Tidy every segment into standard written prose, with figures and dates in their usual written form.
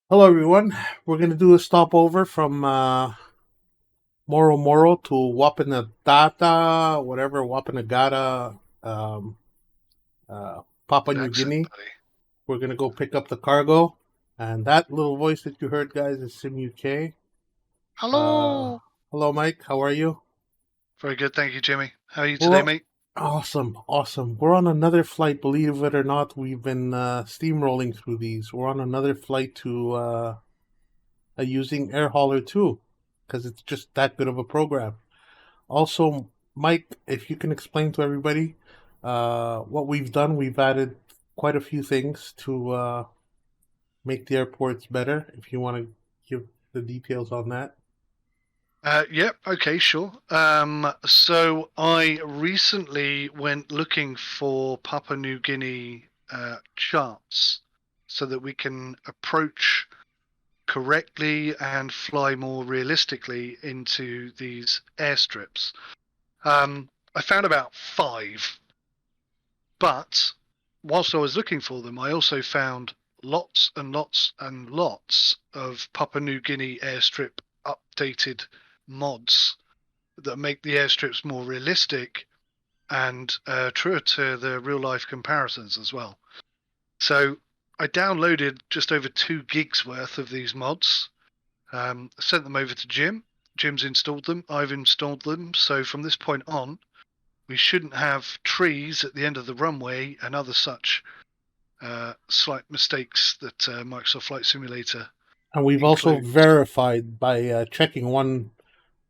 Hello, everyone. We're going to do a stopover from Moro Moro to Wapanagata, whatever, Wapanagata, um, Papua Good New accent, Guinea. buddy. We're going to go pick up the cargo. And that little voice that you heard, guys, is Sim UK. Hello. Hello, Mike. How are you? Very good, thank you, Jimmy. How are you We're today, o- mate? Awesome, awesome. We're on another flight, believe it or not. We've been steamrolling through these. We're on another flight to using Air Hauler 2 because it's just that good of a program. Also, Mike, if you can explain to everybody what we've done, we've added quite a few things to make the airports better. If you want to give the details on that. Yep, okay, sure. So I recently went looking for Papua New Guinea charts so that we can approach correctly and fly more realistically into these airstrips. I found about 5, but whilst I was looking for them, I also found lots and lots and lots of Papua New Guinea airstrip updated mods that make the airstrips more realistic and truer to the real life comparisons as well. So I downloaded just over 2 gigs worth of these mods, sent them over to Jim. Jim's installed them. I've installed them. So from this point on, we shouldn't have trees at the end of the runway and other such slight mistakes that Microsoft Flight Simulator And we've also includes. verified by checking one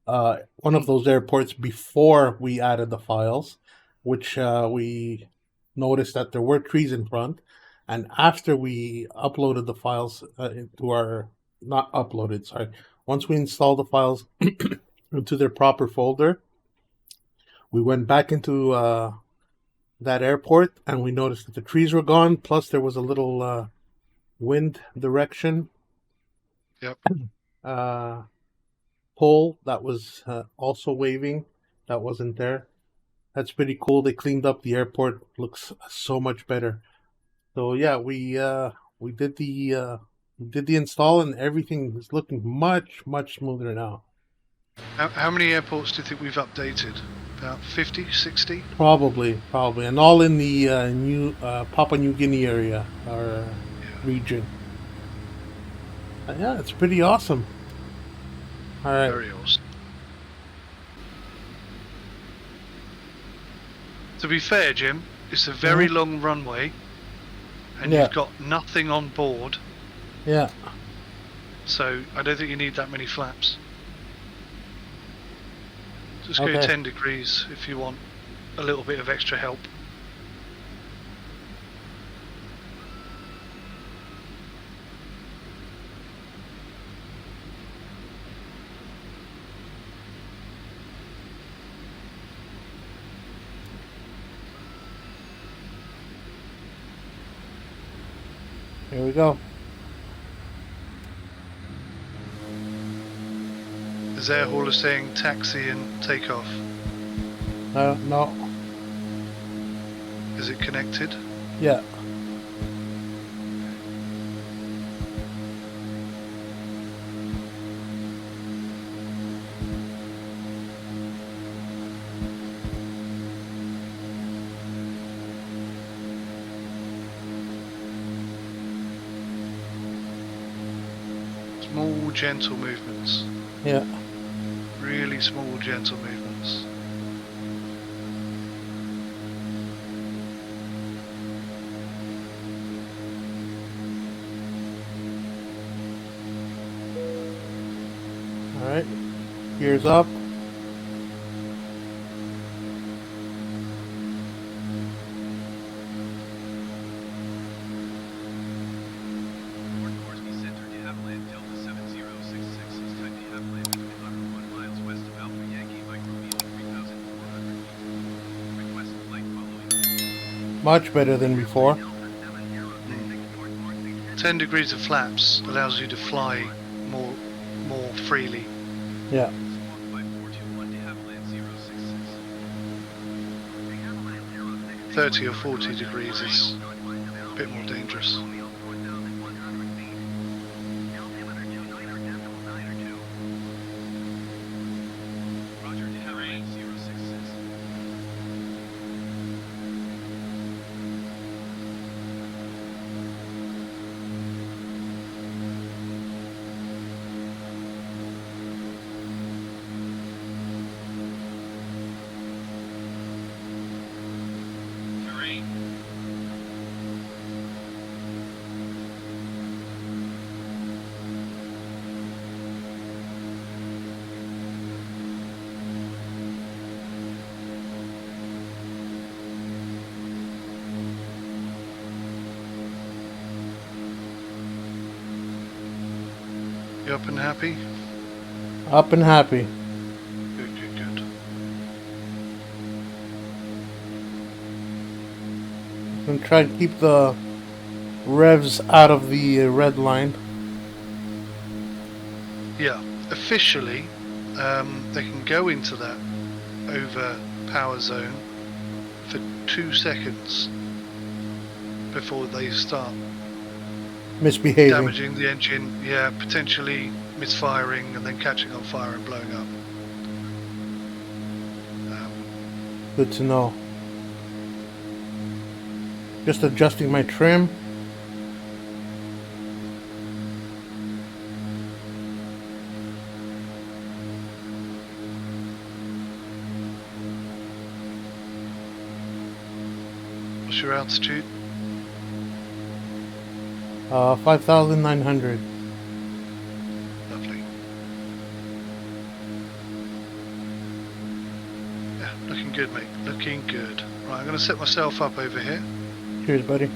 of those airports before we added the files, which we noticed that there were trees in front. And after we uploaded the files into our, not uploaded, sorry, once we installed the files into their proper folder, we went back into that airport and we noticed that the trees were gone. Plus, there was a little wind direction Yep. uh, pole that was also waving. That wasn't there. That's pretty cool. They cleaned up the airport. Looks so much better. So yeah, we did the install and everything is looking much smoother now. How many airports do you think we've updated? About 50, 60? Probably, and all in the new Papua New Guinea area or Yeah. region. Yeah, it's pretty awesome. All right. Very awesome. To be fair, Jim, it's a very long runway and Yeah. you've got nothing on board. Yeah. So I don't think you need that many flaps. Just go Okay. 10 degrees if you want a little bit of extra help. Here we go. Is air hauler saying taxi and take off? No. Is it connected? Yeah. Small, gentle movements. Yeah. Really small, gentle movements. All right. Gears up. Much better than before. 10 degrees of flaps allows you to fly more freely. Yeah. – 30 or 40 degrees is a bit more dangerous. up and happy? Up and happy. Good, good, good. And try to keep the revs out of the red line. Yeah, officially, they can go into that over power zone for 2 seconds before they start Misbehaving. damaging the engine. Yeah, potentially misfiring and then catching on fire and blowing up. Good to know. Just adjusting my trim. What's your altitude? 5,900. Lovely. Yeah, looking good, mate. Looking good. Right, I'm going to set myself up over here. Cheers, buddy.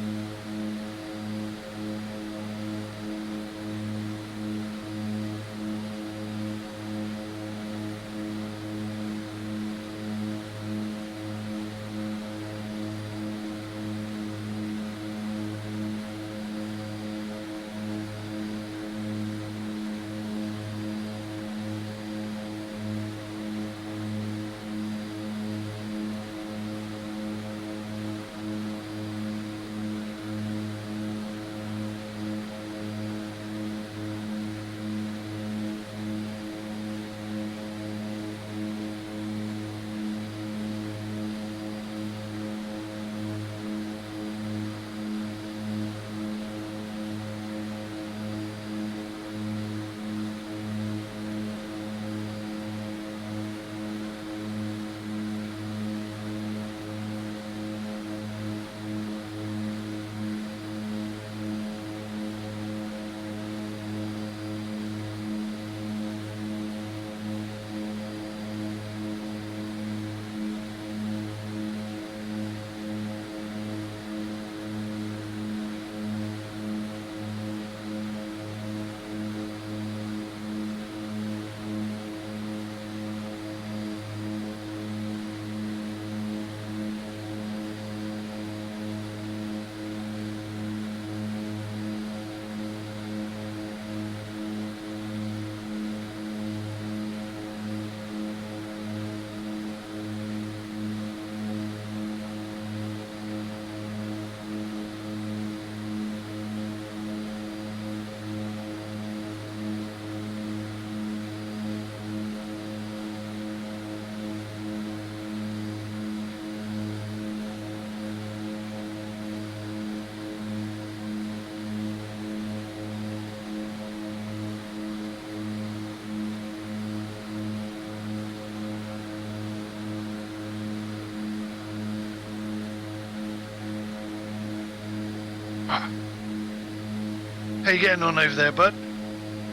How you getting on over there, bud?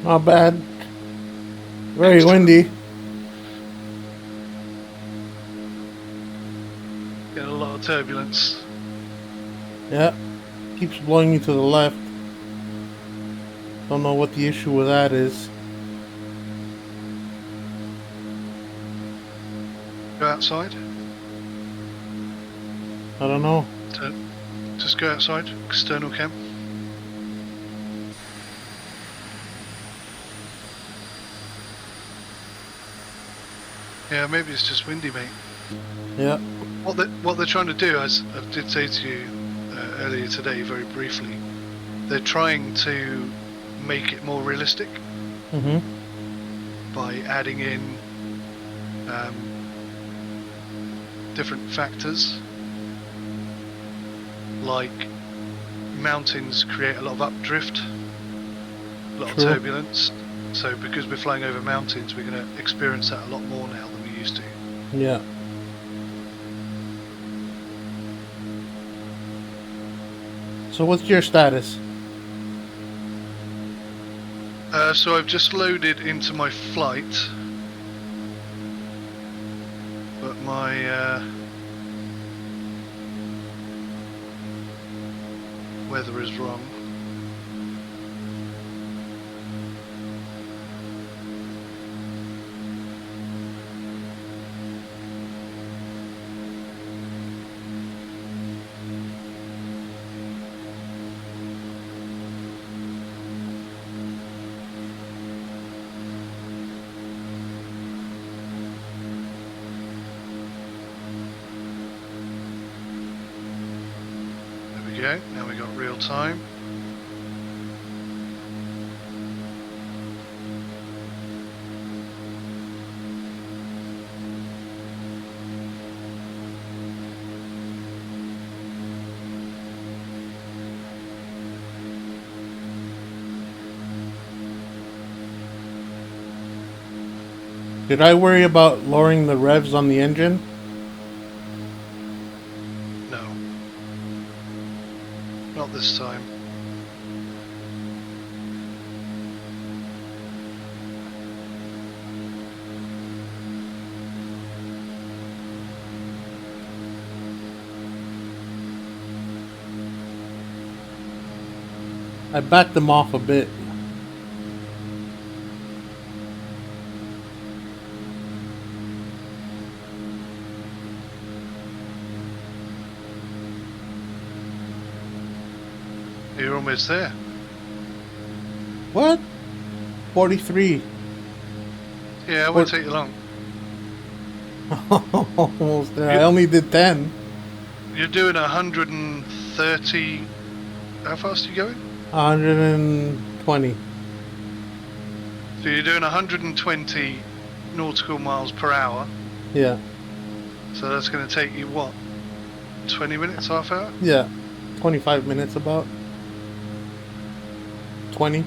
Not bad. Very windy. Getting a lot of turbulence. Yeah. Keeps blowing me to the left. Don't know what the issue with that is. Go outside. I don't know. Just go outside. External cam. Yeah, maybe it's just windy, mate. Yeah. What they're trying to do, as I did say to you earlier today, very briefly, they're trying to make it more realistic by adding in different factors, like mountains create a lot of updrift, a lot of turbulence. So because we're flying over mountains, we're going to experience that a lot more now than we used to. Yeah. So what's your status? So I've just loaded into my flight, but my weather is wrong. we go. Now we got real time. Did I worry about lowering the revs on the engine? No. Not this time. I backed them off a bit. You're almost there. What? 43. Yeah, it won't take you long. Almost there. I only did 10. You're doing 130. How fast are you going? 120. So you're doing 120 nautical miles per hour. Yeah. So that's going to take you what? 20 minutes, half hour? Yeah. 25 minutes about. 20.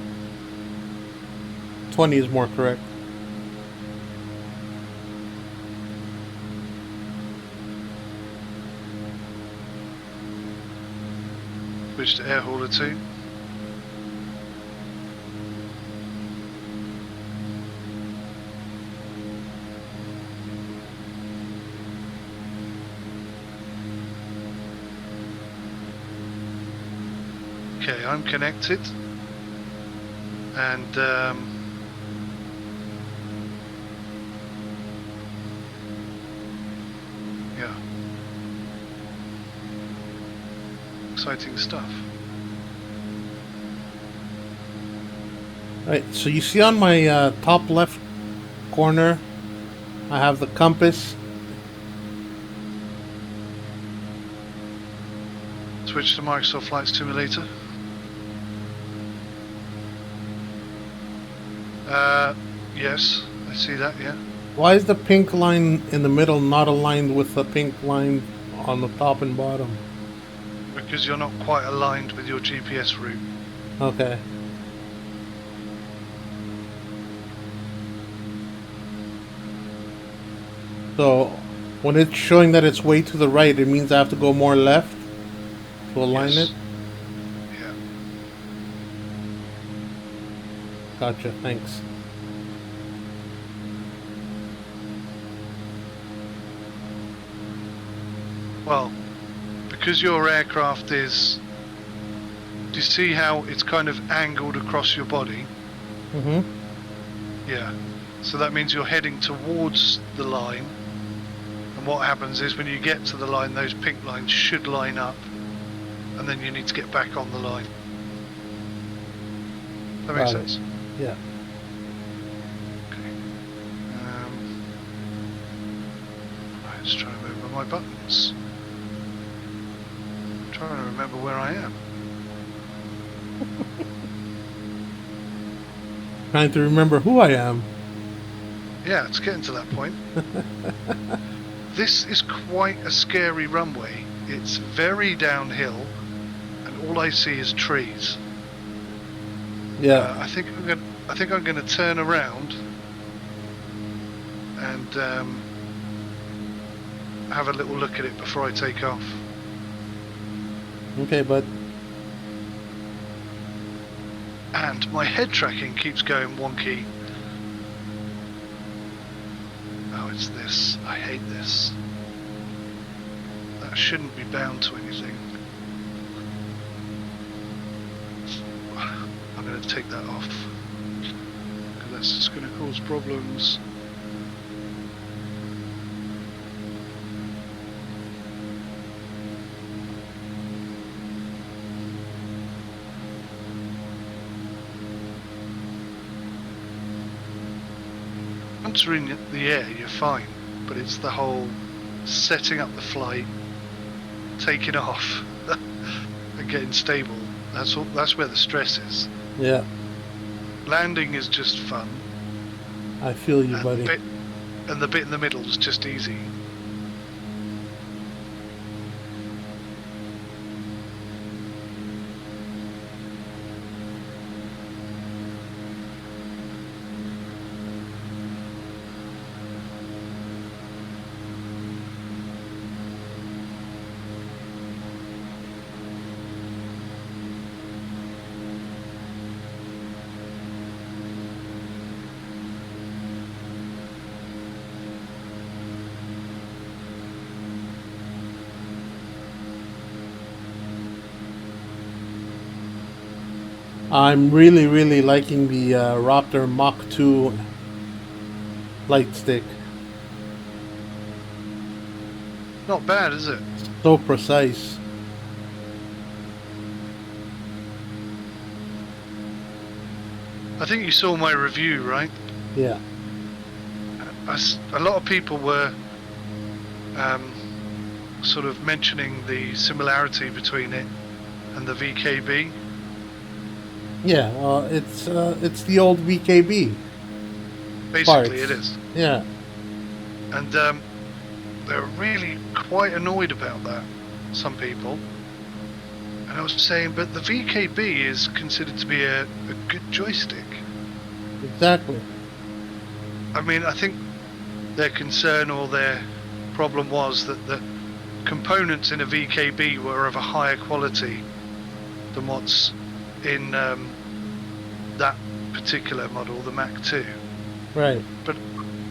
20 is more correct. Switch to air hauler 2. Okay, I'm connected. And yeah, exciting stuff. Right, so you see on my top left corner, I have the compass. Switch to Microsoft Flight Simulator. Yes, I see that, yeah. Why is the pink line in the middle not aligned with the pink line on the top and bottom? Because you're not quite aligned with your GPS route. Okay. So, when it's showing that it's way to the right, it means I have to go more left to align Yes. it? Yeah. Gotcha, thanks. Well, because your aircraft is... Do you see how it's kind of angled across your body? Mm-hmm. Yeah. So that means you're heading towards the line. And what happens is when you get to the line, those pink lines should line up. And then you need to get back on the line. That makes Got it. sense? Yeah. Okay. Right, let's try and remember my buttons. I'm trying to remember where I am. Trying to remember who I am. Yeah, it's getting to that point. This is quite a scary runway. It's very downhill, and all I see is trees. Yeah. I think I'm gonna turn around and have a little look at it before I take off. Okay, bud. And my head tracking keeps going wonky. Oh, it's this. I hate this. That shouldn't be bound to anything. I'm going to take that off, because that's just going to cause problems. Once you're in the air, you're fine, but it's the whole setting up the flight, taking off, and getting stable. That's where the stress is. Yeah, Landing is just fun. I feel you, buddy. And the bit in the middle is just easy. I'm really, really liking the Raptor Mach 2 light stick. Not bad, is it? So precise. I think you saw my review, right? Yeah. A lot of people were sort of mentioning the similarity between it and the VKB. Yeah, it's the old VKB. Basically, parts. it is. Yeah. And they're really quite annoyed about that, some people. And I was saying, but the VKB is considered to be a good joystick. Exactly. I mean, I think their concern or their problem was that the components in a VKB were of a higher quality than what's in that particular model, the Mach 2. Right. But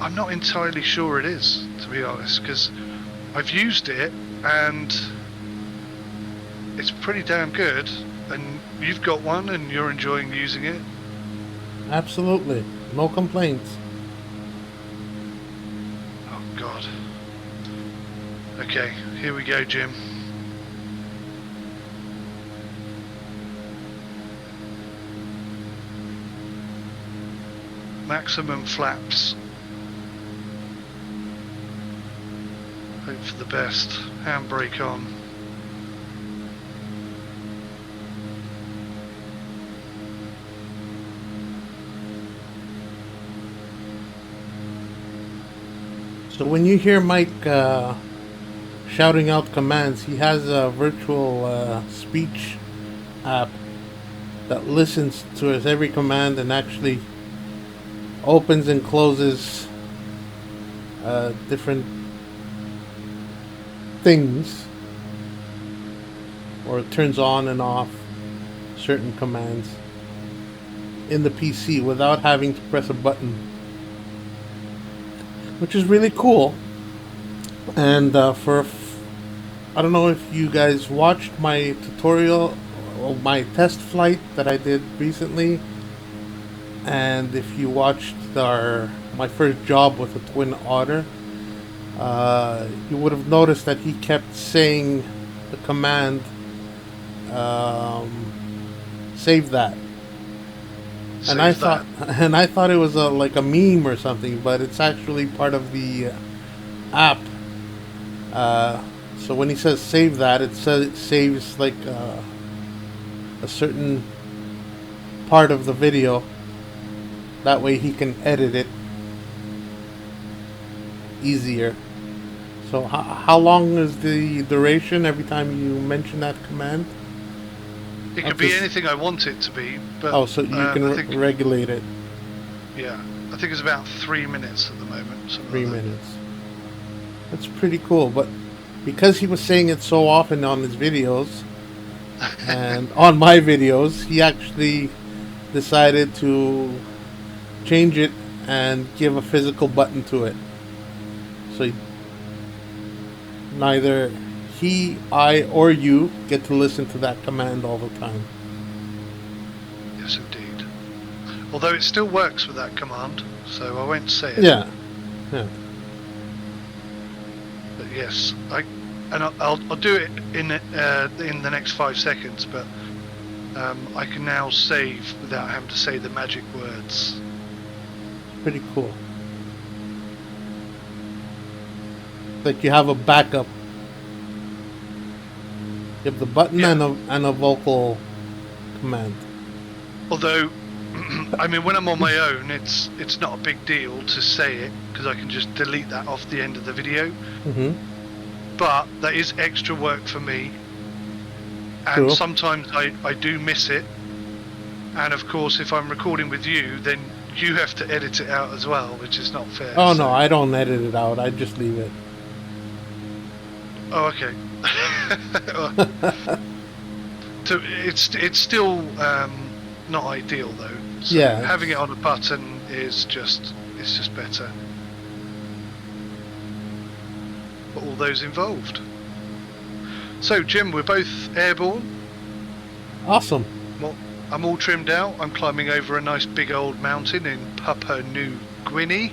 I'm not entirely sure it is, to be honest, because I've used it and it's pretty damn good, and you've got one and you're enjoying using it. Absolutely. No complaints. Oh God. Okay, here we go, Jim. Maximum flaps. Hope for the best. Handbrake on. So when you hear Mike shouting out commands, he has a virtual speech app that listens to his every command and actually opens and closes different things, or turns on and off certain commands in the PC without having to press a button, which is really cool. And I don't know if you guys watched my tutorial or my test flight that I did recently, and if you watched my first job with a twin Otter, you would have noticed that he kept saying the command save that. And I thought it was like a meme or something, but it's actually part of the app. So when he says save that, it saves like a certain part of the video. That way he can edit it easier. So how long is the duration every time you mention that command? It could be anything I want it to be, but so you can regulate it. Yeah, I think it's about 3 minutes at the moment. 3 minutes. That's pretty cool, but because he was saying it so often on his videos and on my videos, he actually decided to change it and give a physical button to it. So neither he, I, or you get to listen to that command all the time. Yes, indeed. Although it still works with that command, so I won't say it. Yeah. But yes, I'll do it in the next 5 seconds. But I can now save without having to say the magic words. Pretty cool. Like you have a backup. You have the button Yeah. and a vocal command. Although, I mean, when I'm on my own, it's not a big deal to say it because I can just delete that off the end of the video. Mm-hmm. But that is extra work for me, and True. sometimes I do miss it. And of course, if I'm recording with you, then you have to edit it out as well, which is not fair. Oh so. no, I don't edit it out. I just leave it. Oh, okay. So it's still not ideal though. So Yeah. having it on a button is just better for all those involved. So Jim, we're both airborne. Awesome. Well, I'm all trimmed out. I'm climbing over a nice big old mountain in Papua New Guinea.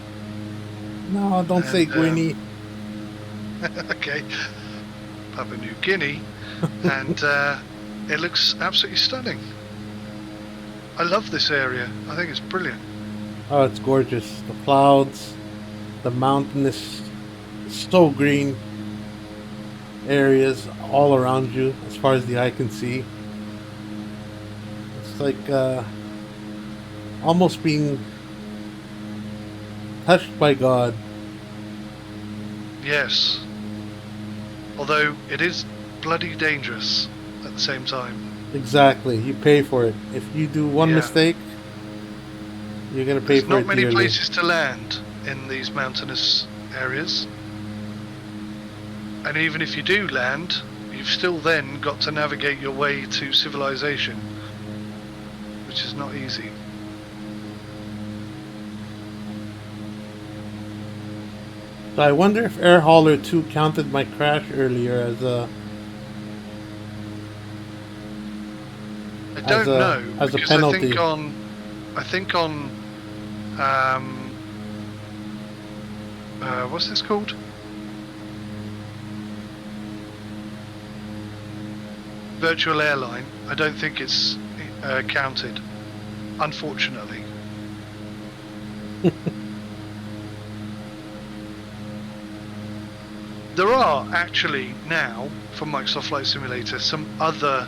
No, don't say Guinea. Okay. Papua New Guinea. And it looks absolutely stunning. I love this area. I think it's brilliant. Oh, it's gorgeous. The clouds, the mountainous, so green areas all around you as far as the eye can see. It's like almost being touched by God. Yes. Although it is bloody dangerous at the same time. Exactly. You pay for it. If you do one mistake, you're going to pay for it There's not many dearly. places to land in these mountainous areas. And even if you do land, you've still then got to navigate your way to civilization, which is not easy. So I wonder if Air Hauler 2 counted my crash earlier as a... I don't know, as a because penalty. I think on what's this called? Virtual airline. I don't think it's counted, unfortunately. There are actually now, for Microsoft Flight Simulator, some other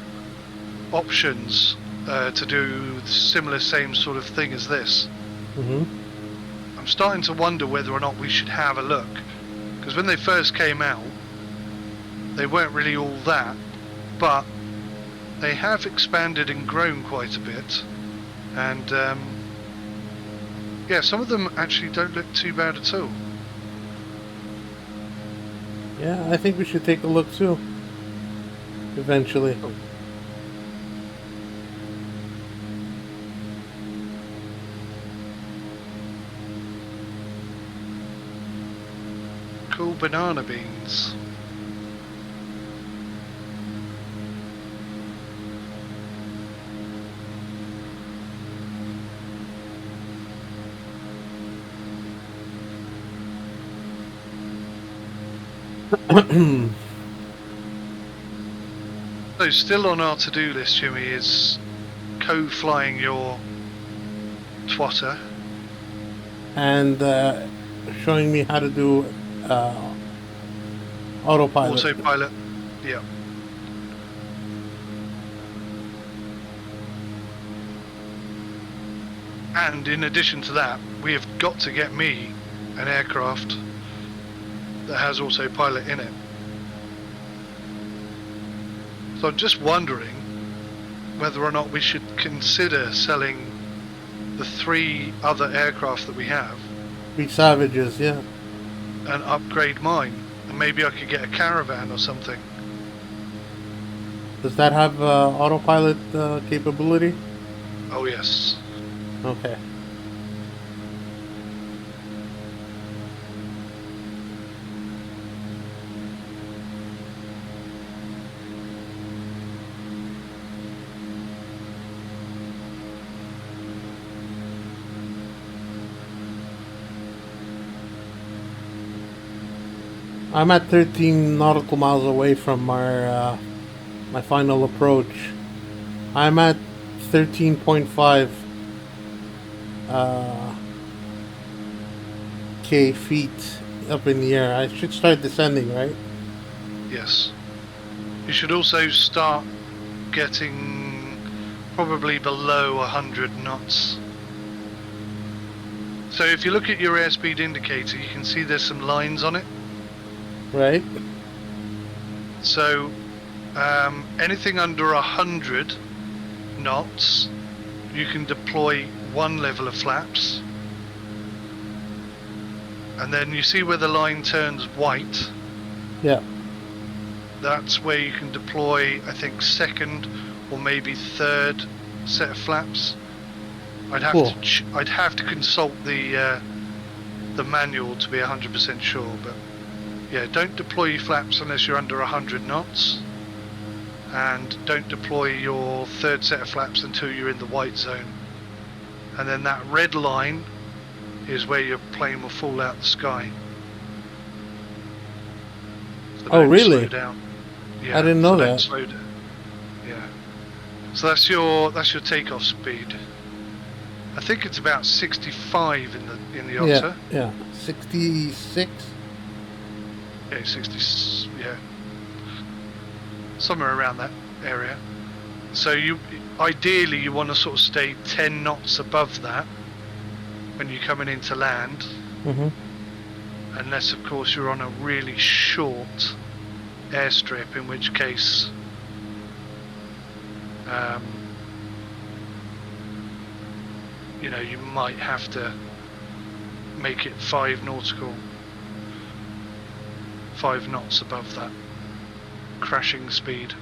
options to do similar, same sort of thing as this. Mm-hmm. I'm starting to wonder whether or not we should have a look, because when they first came out, they weren't really all that, but they have expanded and grown quite a bit, and yeah, some of them actually don't look too bad at all. Yeah, I think we should take a look too. Eventually. Oh. Cool banana beans. So still on our to-do list, Jimmy, is co-flying your twotter. And showing me how to do autopilot. Autopilot, yeah. And in addition to that, we have got to get me an aircraft that has autopilot in it. So I'm just wondering whether or not we should consider selling the 3 other aircraft that we have. 3 Savages, yeah. And upgrade mine. And maybe I could get a caravan or something. Does that have autopilot capability? Oh yes. Okay. I'm at 13 nautical miles away from our my final approach. I'm at 13.5 K feet up in the air. I should start descending, right? Yes. You should also start getting probably below 100 knots. So if you look at your airspeed indicator, you can see there's some lines on it. Right. So anything under 100 knots, you can deploy one level of flaps. And then you see where the line turns white? Yeah. That's where you can deploy, I think, second or maybe third set of flaps. I'd have to consult the manual to be 100% sure, but yeah, don't deploy your flaps unless you're under 100 knots, and don't deploy your third set of flaps until you're in the white zone. And then that red line is where your plane will fall out the sky. So Oh, really? Slow down. Yeah, I didn't know so don't that. slow down. Yeah. So that's your takeoff speed. I think it's about 65 in the Otter. Yeah. 66. Yeah, 60. Yeah. Somewhere around that area. So ideally you want to sort of stay 10 knots above that when you're coming into land. Mm-hmm. Unless of course you're on a really short airstrip, in which case you know, you might have to make it 5 knots above that crashing speed.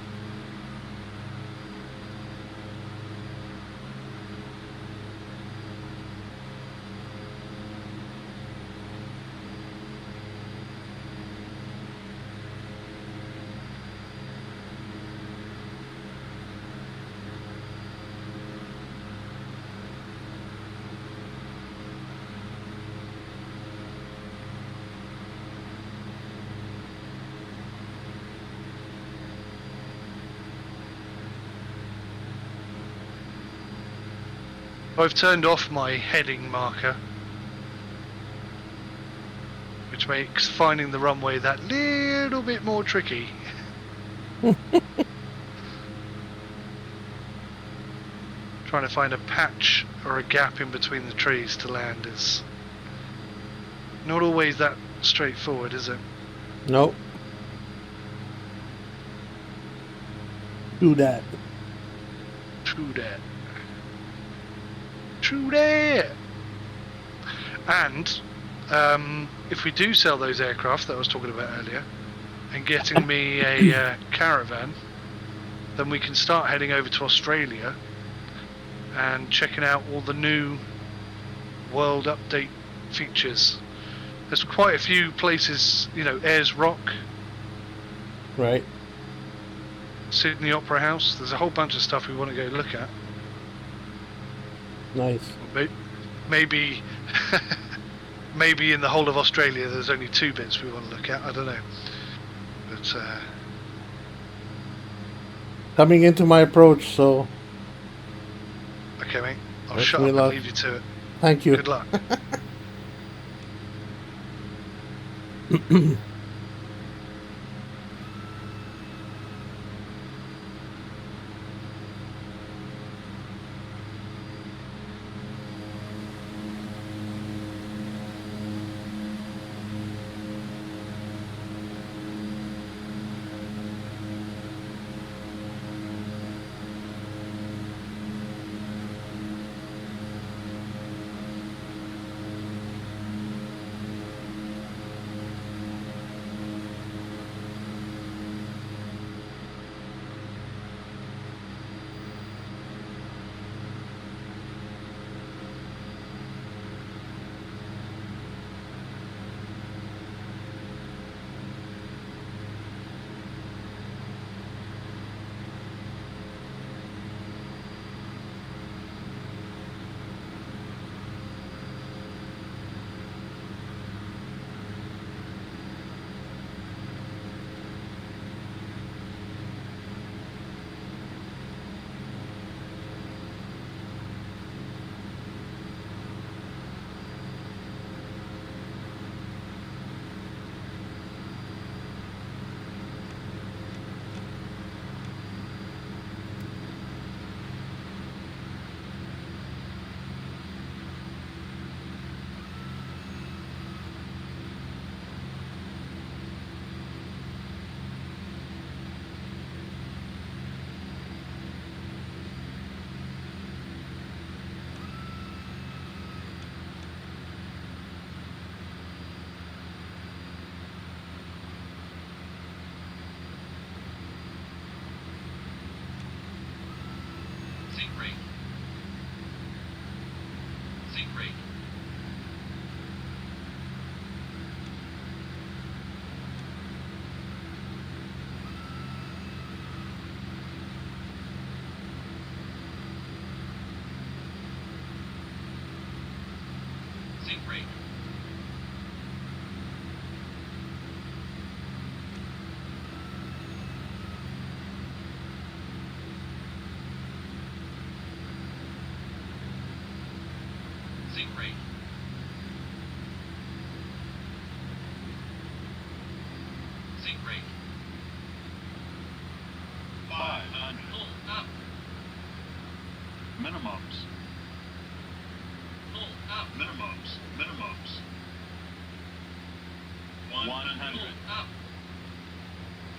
I've turned off my heading marker, which makes finding the runway that little bit more tricky. Trying to find a patch or a gap in between the trees to land is not always that straightforward, is it? Nope. Do that. True that. True that. And if we do sell those aircraft that I was talking about earlier and getting me a caravan, then we can start heading over to Australia and checking out all the new world update features. There's quite a few places, you know, Ayers Rock, Right. Sydney Opera House. There's a whole bunch of stuff we want to go look at. Nice. Maybe maybe in the whole of Australia there's only 2 bits we want to look at. I don't know. But Coming into my approach, so okay, mate. I'll Wish shut me up luck. and leave you to it. thank you. Good luck.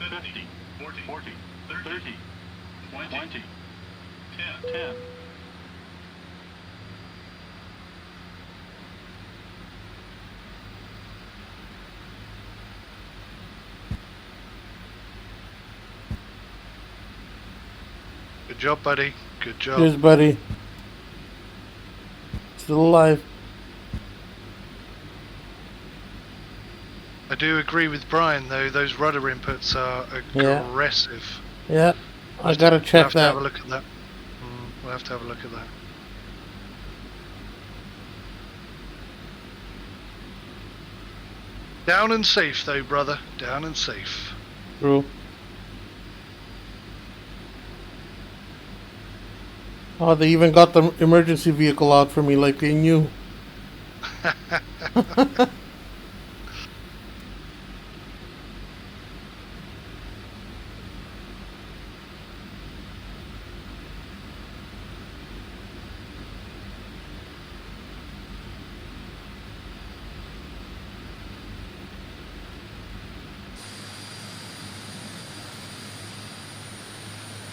50, 40, 30, 20, 10. Good job, buddy. Good job. Cheers, buddy. Still alive. I do agree with Brian, though. Those rudder inputs are aggressive. Yeah, I gotta check We'll have to that. have a look at that. We'll have to have a look at that. Down and safe, though, brother. Down and safe. True. Oh, they even got the emergency vehicle out for me like they knew.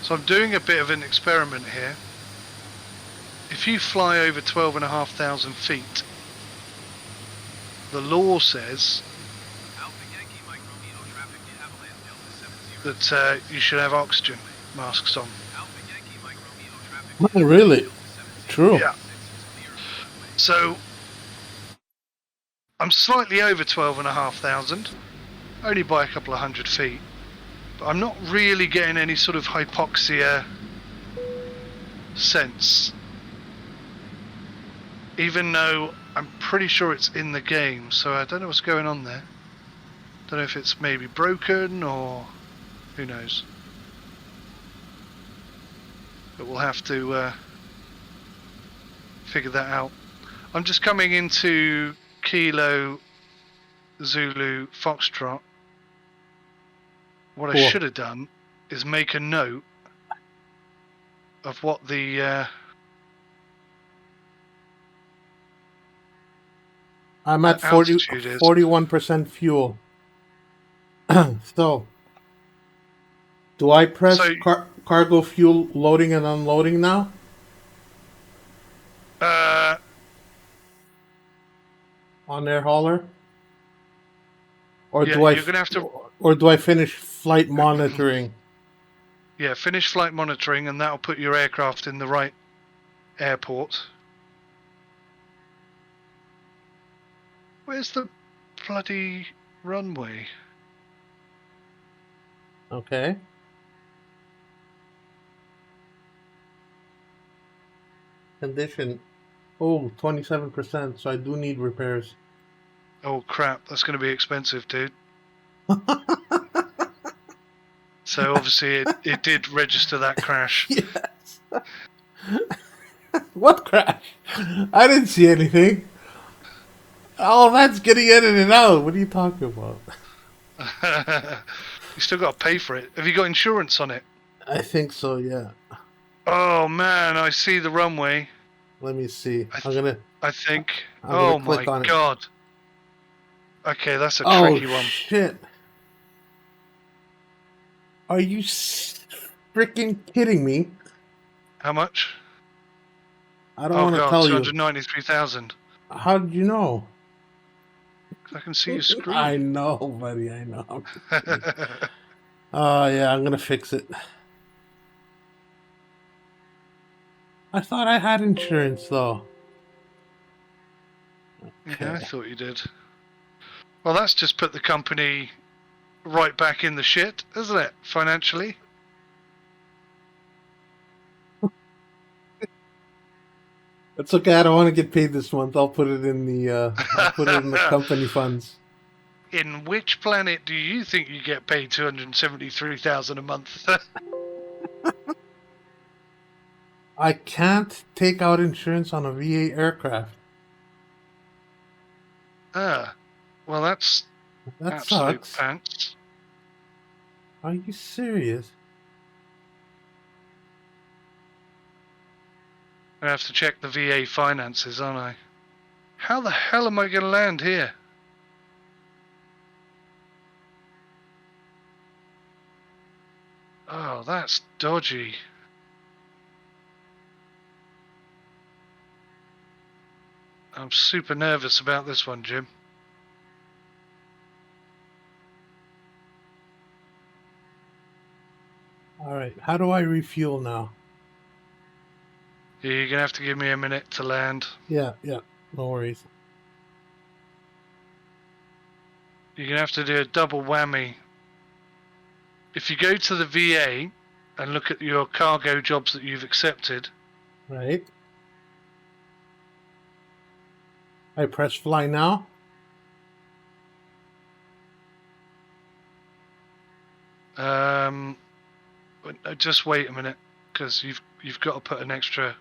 So I'm doing a bit of an experiment here. If you fly over 12,500 feet, the law says that you should have oxygen masks on. Oh, really? True. Yeah. So I'm slightly over 12,500, only by a couple of 100 feet. But I'm not really getting any sort of hypoxia sense. Even though I'm pretty sure it's in the game, so I don't know what's going on there. Don't know if it's maybe broken or who knows. But we'll have to figure that out. I'm just coming into Kilo Zulu Foxtrot. What I should have done is make a note of what the I'm at 41% fuel. So, do I press cargo fuel loading and unloading now? On air hauler? Or yeah, do I you're gonna have to, or do I finish flight monitoring? yeah, finish flight monitoring, and that'll put your aircraft in the right airport. Where's the bloody runway? Okay. Condition. Oh, 27%, so I do need repairs. Oh crap, that's going to be expensive, dude. So obviously it did register that crash. Yes. What crash? I didn't see anything. Oh, that's getting edited out. What are you talking about? You still got to pay for it. Have you got insurance on it? I think so, yeah. Oh man, I see the runway. Let me see. I think. I'm Oh gonna click my on it. god. Okay, that's a tricky one. Oh shit! Are you freaking kidding me? How much? I don't want to tell you. 293,000. How did you know? I can see your screen. I know, buddy. I know. Oh yeah, I'm gonna fix it. I thought I had insurance though. Okay. Yeah, I thought you did. Well, that's just put the company right back in the shit, isn't it? Financially. It's okay. I don't want to get paid this month. I'll put it in the company funds. In which planet do you think you get paid 273,000 a month? I can't take out insurance on a VA aircraft. Well, that absolute sucks. pants. Are you serious? I have to check the VA finances, aren't I? How the hell am I going to land here? Oh, that's dodgy. I'm super nervous about this one, Jim. All right. How do I refuel now? You're gonna have to give me a minute to land. Yeah. No worries. You're gonna have to do a double whammy. If you go to the VA and look at your cargo jobs that you've accepted, Right. I press fly now. just wait a minute, because you've got to put an extra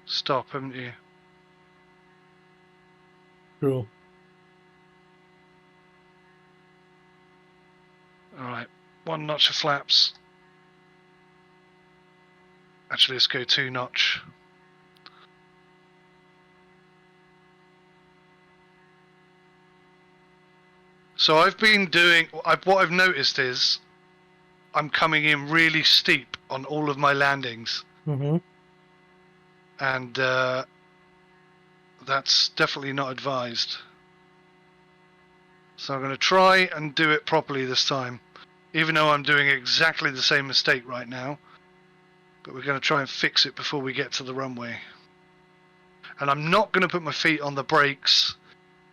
stop, haven't you? True. All right, 1 notch of flaps. Actually, let's go 2 notch. So I've been doing. What I've noticed is, I'm coming in really steep on all of my landings, Mm-hmm. and that's definitely not advised. So I'm going to try and do it properly this time, even though I'm doing exactly the same mistake right now. But we're going to try and fix it before we get to the runway. And I'm not going to put my feet on the brakes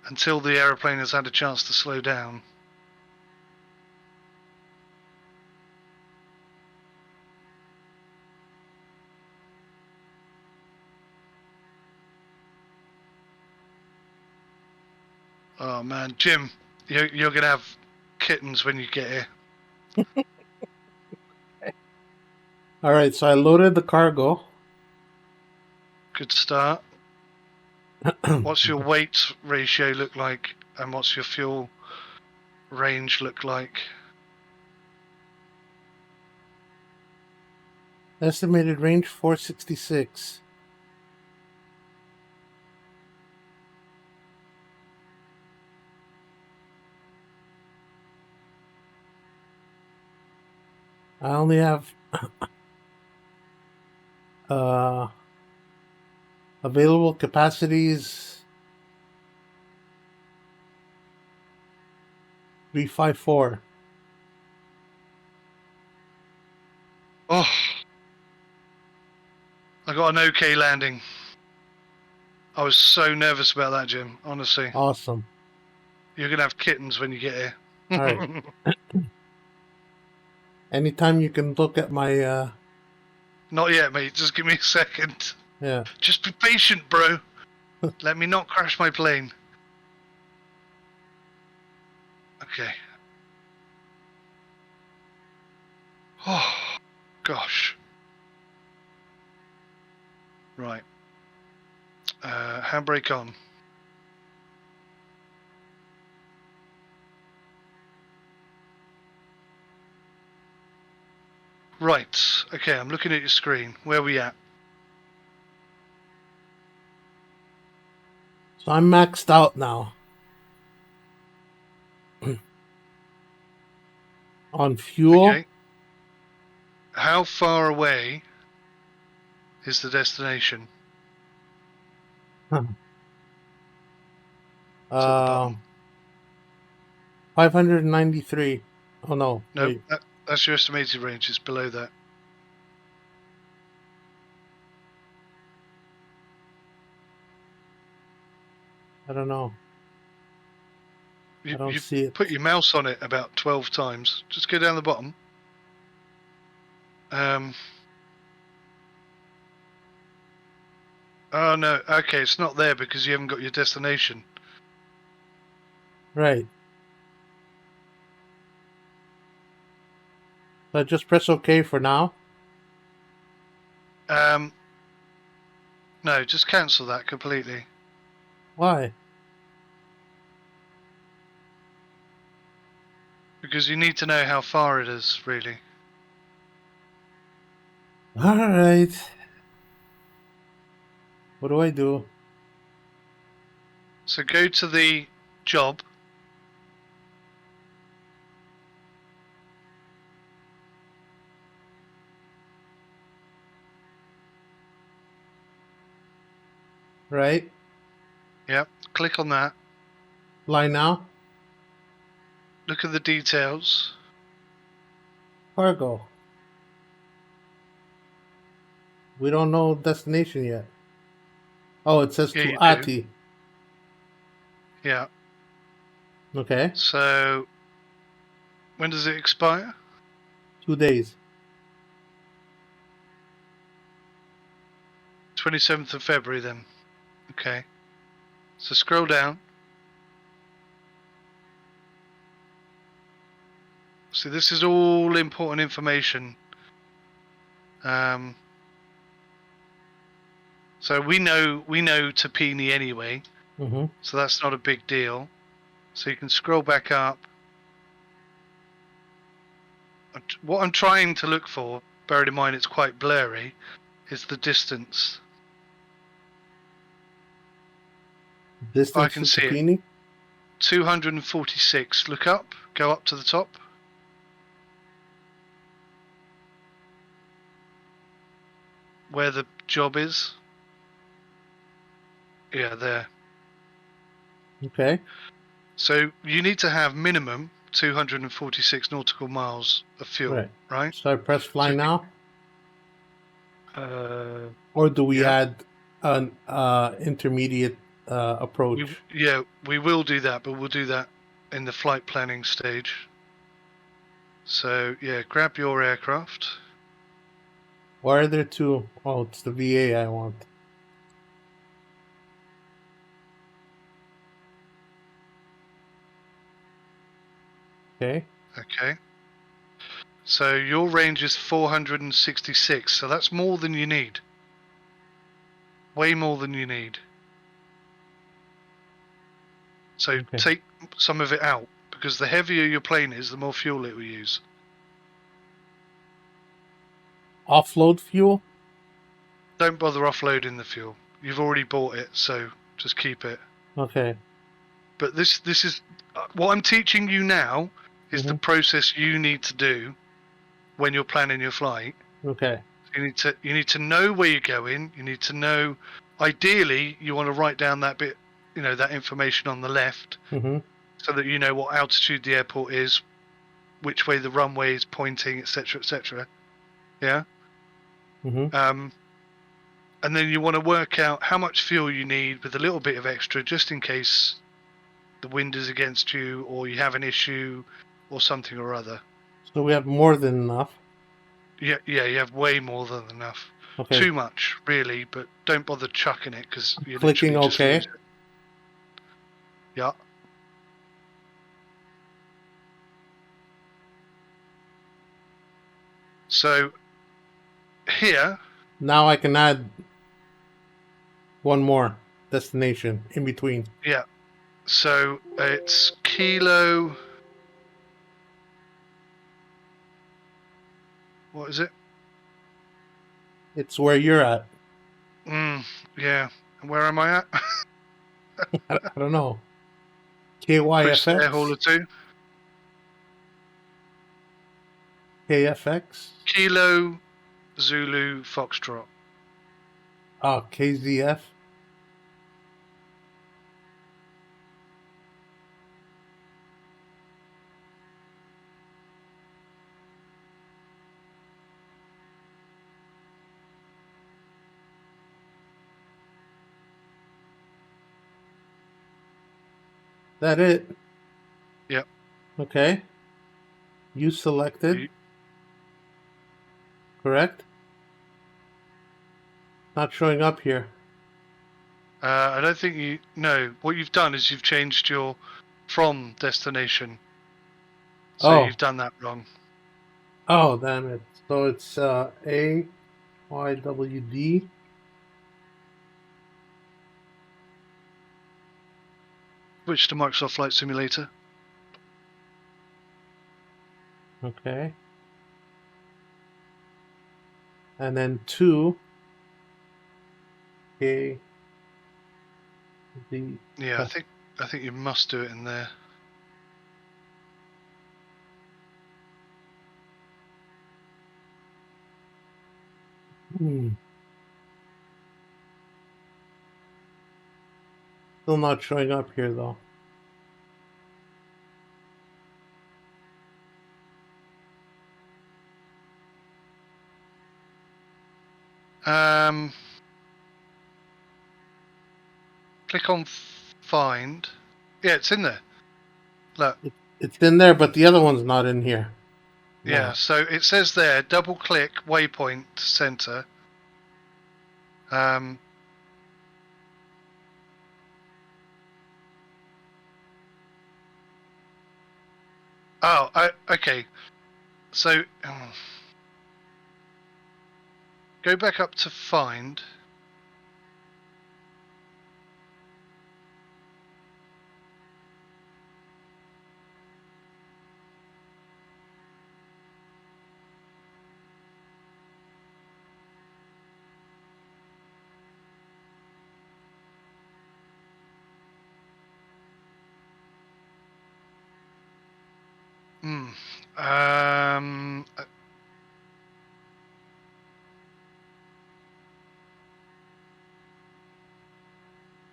until the aeroplane has had a chance to slow down. Oh man, Jim, you're going to have kittens when you get here. All right. So I loaded the cargo. Good start. What's your weight ratio look like, and what's your fuel range look like? Estimated range 466. I only have available capacities 354. Oh, I got an okay landing. I was so nervous about that, Jim. Honestly, Awesome. you're gonna have kittens when you get here. All right. Anytime you can look at my Not yet, mate. Just give me a second. yeah. Just be patient, bro. Let me not crash my plane. Okay. Oh, gosh. Right. Handbrake on. Right. Okay, I'm looking at your screen. Where are we at? So I'm maxed out now on fuel. Okay. How far away is the destination? It's at the bottom. 593. Oh no. No, Wait. that's your estimated range. It's below that. I don't know. I don't You see it. put your mouse on it about 12 times. Just go down the bottom. Oh no, okay, it's not there because you haven't got your destination. Right. So I just press OK for now. No, just cancel that completely. Why? Because you need to know how far it is, really. All right. What do I do? So go to the job. right? Yep. Click on that. Fly now. Look at the details. Cargo. We don't know destination yet. Oh, it says Yeah, to you do. Ati. Yeah. Okay. So when does it expire? 2 days. 27th of February then. Okay. So scroll down. See, this is all important information. So we know Tapini anyway, Mm-hmm. so that's not a big deal. So you can scroll back up. What I'm trying to look for, bearing in mind it's quite blurry, is the distance. I Distance can to see it. Tapini. 246. Look up. Go up to the top. Where the job is. Yeah, there. Okay. So you need to have minimum 246 nautical miles of fuel, right? So I press fly So, now, uh, or do we yeah, add an intermediate approach? we will do that, but we'll do that in the flight planning stage. So yeah, grab your aircraft. Why are there two? Oh, it's the VA I want. Okay. Okay. So your range is 466. So that's more than you need. Way more than you need. So Okay. take some of it out, because the heavier your plane is, the more fuel it will use. Offload fuel. Don't bother offloading the fuel. You've already bought it, so just keep it. Okay. But this is what I'm teaching you now is the Mm-hmm. process you need to do when you're planning your flight. Okay. You need to know where you're going. You need to know. Ideally, you want to write down that bit, that information on the left, Mm-hmm. so that you know what altitude the airport is, which way the runway is pointing, etc., etc. Yeah. Mm-hmm. And then you want to work out how much fuel you need with a little bit of extra, just in case the wind is against you or you have an issue or something or other. So we have more than enough. Yeah, you have way more than enough. Okay. Too much, really, but don't bother chucking it because you Clicking literally just OK. lose it. Yeah. So here, Now I can add one more destination in between. yeah. So it's Kilo. What is it? It's where you're at. Yeah. Where am I at? I don't know. Chris Air KYFX? Hauler 2. KFX? Kilo Zulu Foxtrot. Oh, KZF? That it? Yep. Okay. You selected. Correct? Not showing up here. I don't think you. No, what you've done is you've changed your from destination. So Oh. you've done that wrong. Oh, damn it. So it's AYWD. Switch to Microsoft Flight Simulator. Okay. And then 2 KD. Yeah, I think you must do it in there. Still not showing up here though. Click on find. Yeah, it's in there. Look. It's in there, but the other one's not in here. Yeah, so it says there, double click waypoint center. Okay. So go back up to find.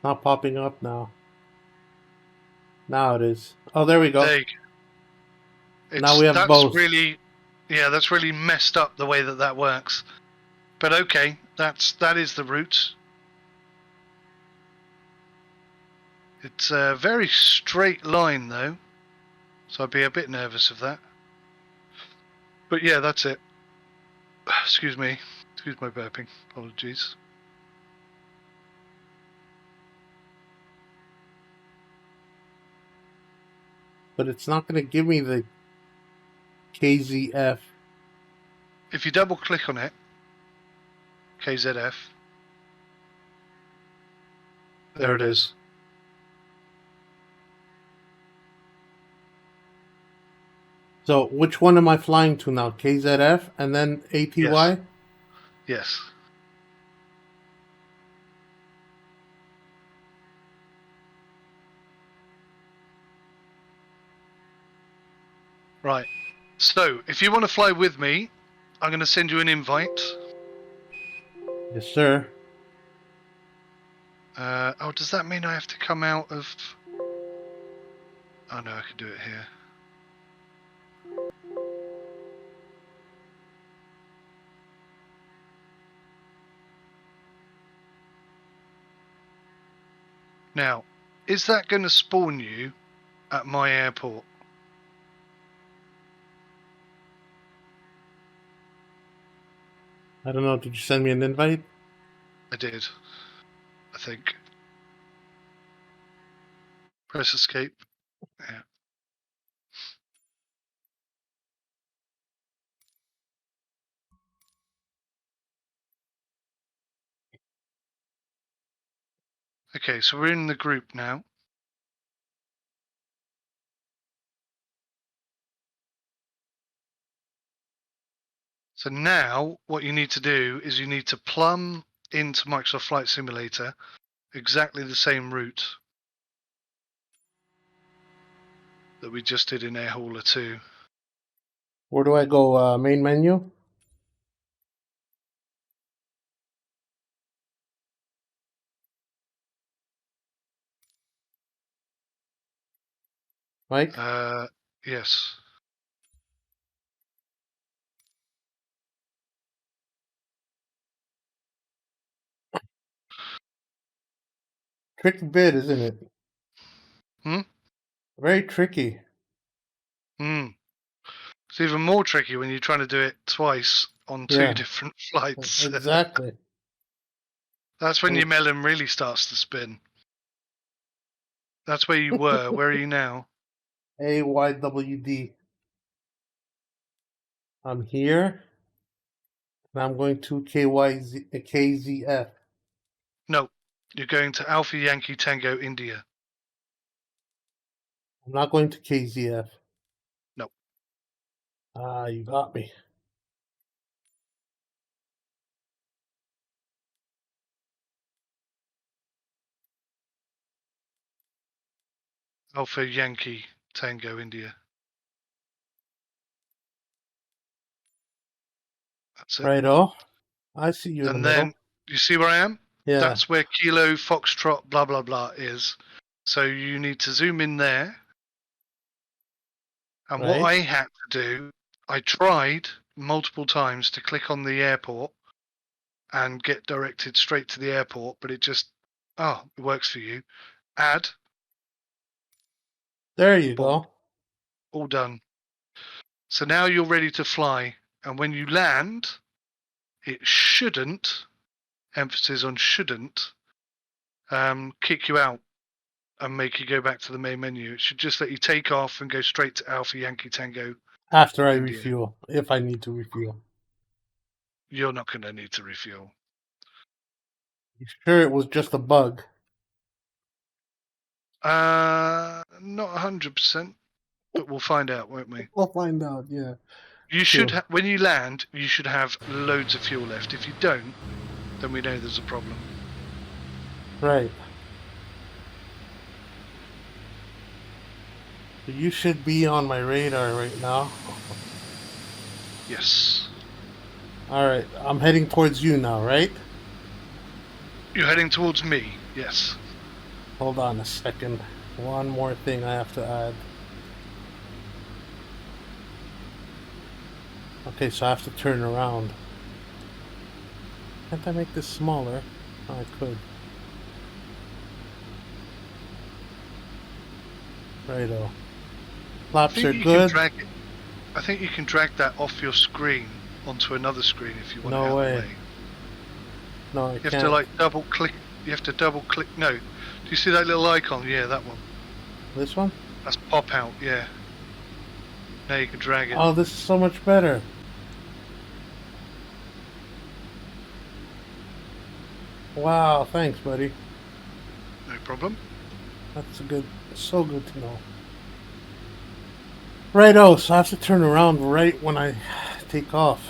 Not popping up now. Now it is. Oh, there we go. There you go. Now we have that's both. that's really messed up the way that works. But okay, that is the route. It's a very straight line though, so I'd be a bit nervous of that. But yeah, that's it. Excuse me. Excuse my burping. Apologies. But it's not going to give me the KZF. If you double click on it, KZF. There it is. So which one am I flying to now? KZF and then ATY? Yes. Right. So, if you want to fly with me, I'm going to send you an invite. Yes, sir. Does that mean I have to come out of... Oh, no, I can do it here. Now, is that going to spawn you at my airport? I don't know. Did you send me an invite? I did, I think. Press escape. Yeah. Okay, so we're in the group now. So now what you need to do is you need to plumb into Microsoft Flight Simulator exactly the same route that we just did in Air Hauler 2. Where do I go? Main menu? Mike? Yes. Tricky bit, isn't it? Hmm? Very tricky. It's even more tricky when you're trying to do it twice on two different flights. Exactly. That's when your melon really starts to spin. That's where you were. Where are you now? AYWD. I'm here. And I'm going to KZF. No, you're going to Alpha Yankee Tango India. I'm not going to KZF. No. Ah, you got me. Alpha Yankee Tango India. That's it. Righto. I see you in the And middle. then, you see where I am? Yeah. That's where Kilo Foxtrot blah blah blah is. So you need to zoom in there. And what Right. I had to do, I tried multiple times to click on the airport and get directed straight to the airport, but it just it works for you. Add, There you boom, go. all done. So now you're ready to fly, and when you land, it shouldn't, emphasis on shouldn't, kick you out and make you go back to the main menu. It should just let you take off and go straight to Alpha Yankee Tango. After I India. refuel, if I need to refuel. You're not going to need to refuel. You sure it was just a bug? Not 100%, but we'll find out, won't we? We'll find out. Yeah. You Sure. should, when you land, you should have loads of fuel left. If you don't, then we know there's a problem. Right. So you should be on my radar right now. Yes. All right. I'm heading towards you now, right? You're heading towards me. Yes. Hold on a second. One more thing I have to add. Okay, so I have to turn around. Can't I make this smaller? Oh, I could. Righto. Flaps are good. I think you can drag that off your screen onto another screen if you want No it out way. of the way. No, I You can't. have to like double click. You have to double click. No. Do you see that little icon? Yeah, that one. This one? That's pop out. Yeah. Now you can drag it. Oh, this is so much better. Wow, thanks, buddy. No problem. That's so good to know. Righto, so I have to turn around right when I take off.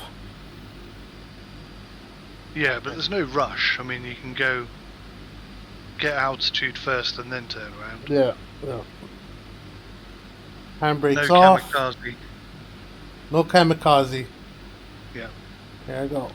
Yeah, but there's no rush. I mean, you can go get altitude first and then turn around. Yeah. Handbrakes No off. kamikaze. No kamikaze. Yeah. There I go.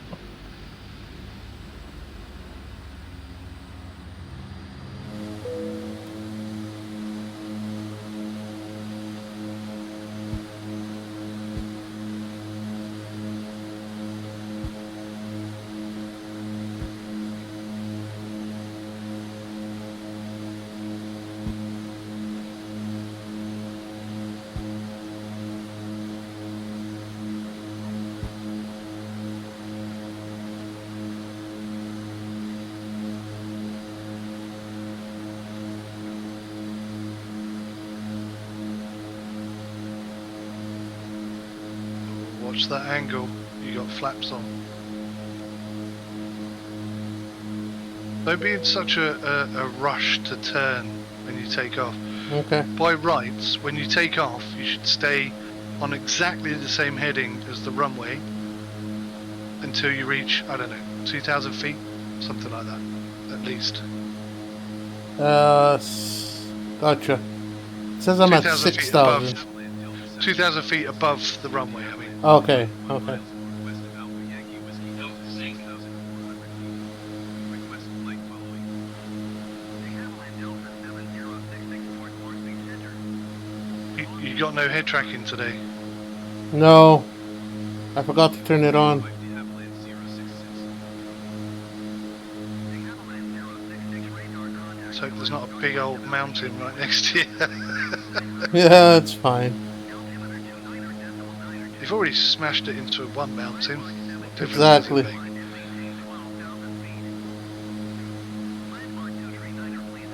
Watch that angle. You got flaps on. Don't be in such a rush to turn when you take off. Okay. By rights, when you take off, you should stay on exactly the same heading as the runway until you reach, I don't know, 2,000 feet? Something like that, at least. Gotcha. It says I'm at 6,000. 2,000 feet above the runway, I mean. Okay. You got no head tracking today? No. I forgot to turn it on. Let's hope there's not a big old mountain right next to you. Yeah, it's fine. You've already smashed it into one mountain. Exactly.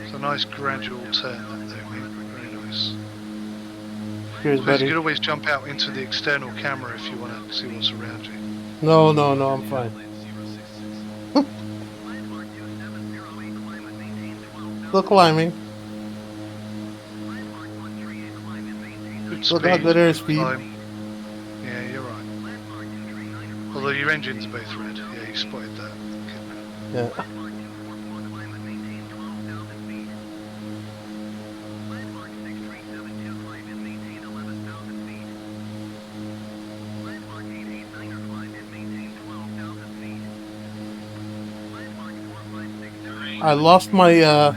It's a nice gradual turn that though, mate. Very nice. Cheers, You buddy. could always jump out into the external camera if you want to see what's around you. No, I'm fine. Still climbing. Good Still got good airspeed. Climb. Yeah, you're right. Although your engines are both red. Yeah, you spotted that. Yeah. I lost my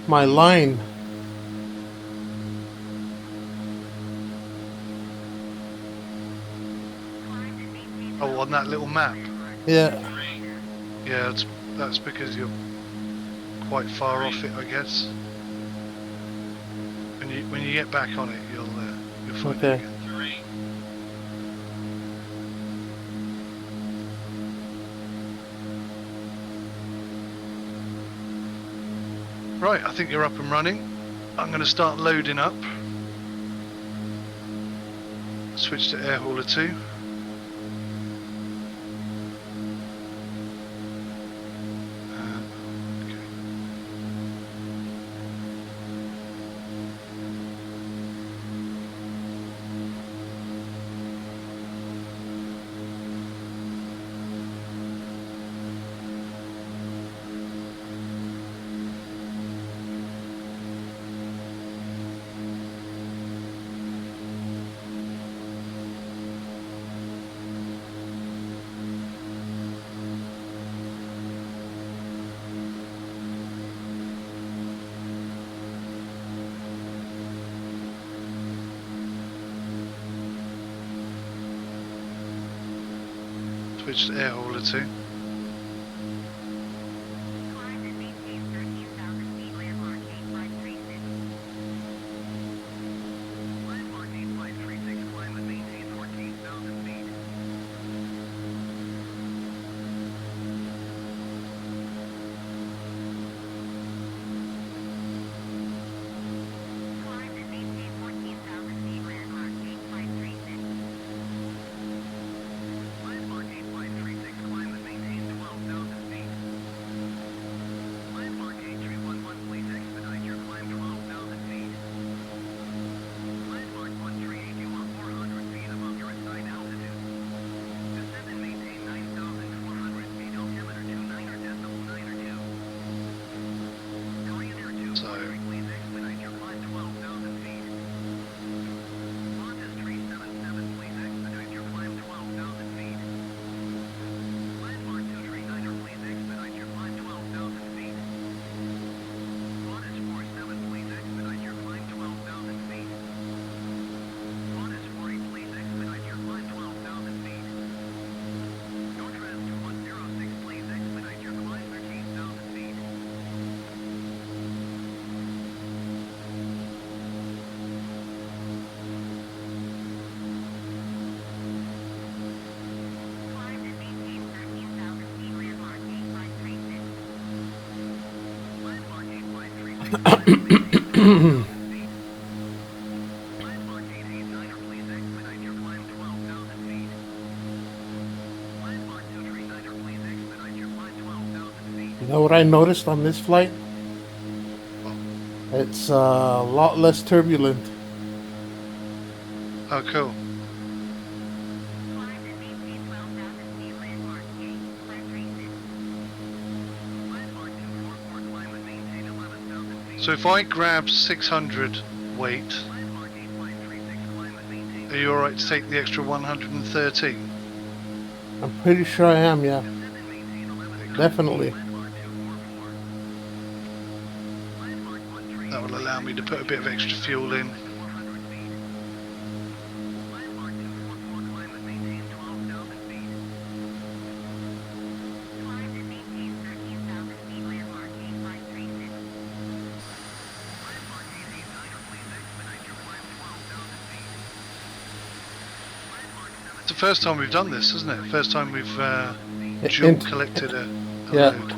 my line. Oh, on that little map. Yeah. Yeah, that's because you're quite far off it, I guess. When you get back on it, you'll find Okay. it again. Right, I think you're up and running. I'm going to start loading up. Switch to air hauler 2. Switch to air hauler 2. You know what I noticed on this flight? It's a lot less turbulent. Oh, cool. So if I grab 600 weight, are you alright to take the extra 113? I'm pretty sure I am, yeah. Definitely. That will allow me to put a bit of extra fuel in. It's the first time we've done this, isn't it? First time we've dual collected a yeah. load.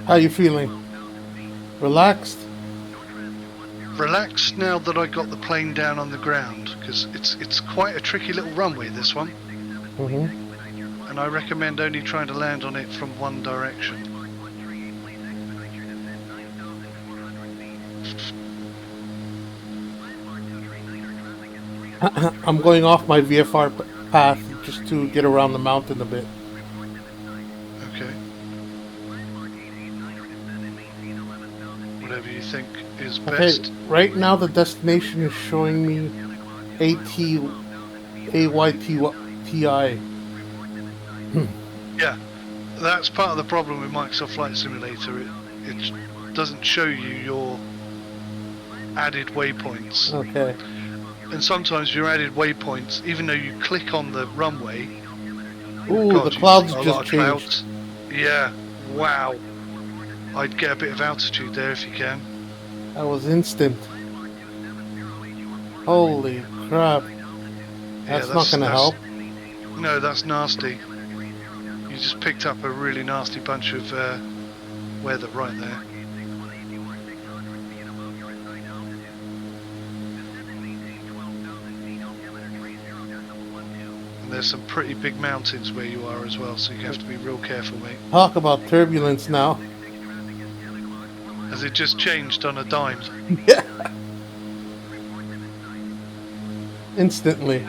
How you feeling? Relaxed? Relaxed now that I got the plane down on the ground, because it's quite a tricky little runway, this one. Mm-hmm. And I recommend only trying to land on it from one direction. I'm going off my VFR path just to get around the mountain a bit. Okay. Whatever you think is Okay, best. right now the destination is showing me AYTI. Yeah, that's part of the problem with Microsoft Flight Simulator. It doesn't show you your added waypoints. Okay. And sometimes your added waypoints, even though you click on the runway... Ooh, God, the you clouds see a lot just of changed. clouds. Yeah, wow. I'd get a bit of altitude there if you can. That was instant. Holy crap. That's not gonna help. No, that's nasty. You just picked up a really nasty bunch of weather right there. And there's some pretty big mountains where you are as well, so you have to be real careful, mate. Talk about turbulence now. Has it just changed on a dime? Yeah. Instantly.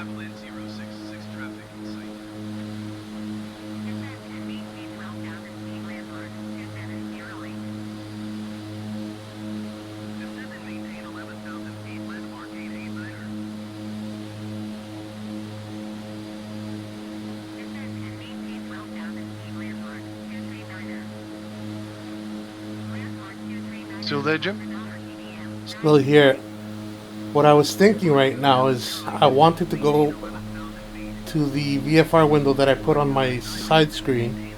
Still there, Jim? Still here. What I was thinking right now is I wanted to go to the VFR window that I put on my side screen,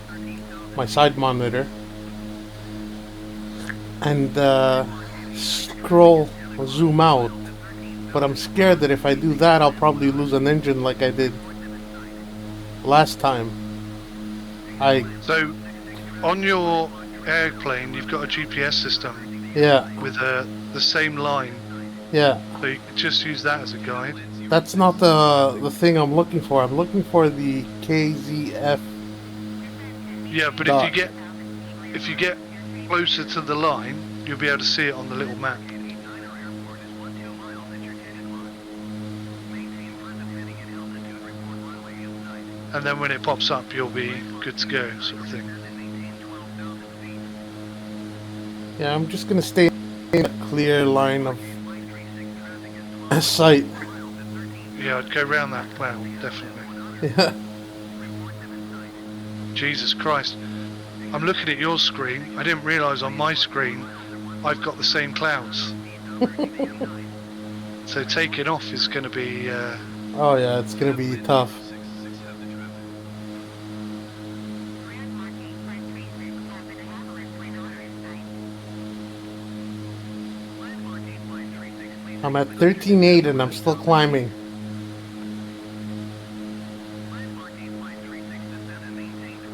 my side monitor, and scroll or zoom out. But I'm scared that if I do that, I'll probably lose an engine like I did last time. So, on your airplane, you've got a GPS system Yeah, with the same line, yeah. so you can just use that as a guide. That's not the thing I'm looking for. I'm looking for the KZF. Yeah, but Dot. if you get closer to the line, you'll be able to see it on the little map. And then when it pops up, you'll be good to go, sort of thing. Yeah, I'm just gonna stay in a clear line of sight. Yeah, I'd go round that cloud, definitely. Yeah. Jesus Christ. I'm looking at your screen. I didn't realise on my screen I've got the same clouds. So taking off is going to be... Oh yeah, it's gonna be tough. I'm at 13.8 and I'm still climbing.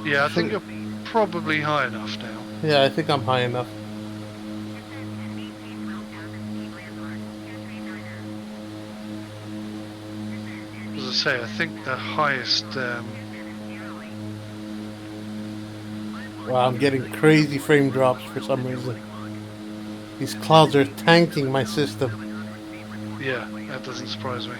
Yeah, I think you're probably high enough now. Yeah, I think I'm high enough. As I say, I think the highest... Wow, I'm getting crazy frame drops for some reason. These clouds are tanking my system. yeah, that doesn't surprise me.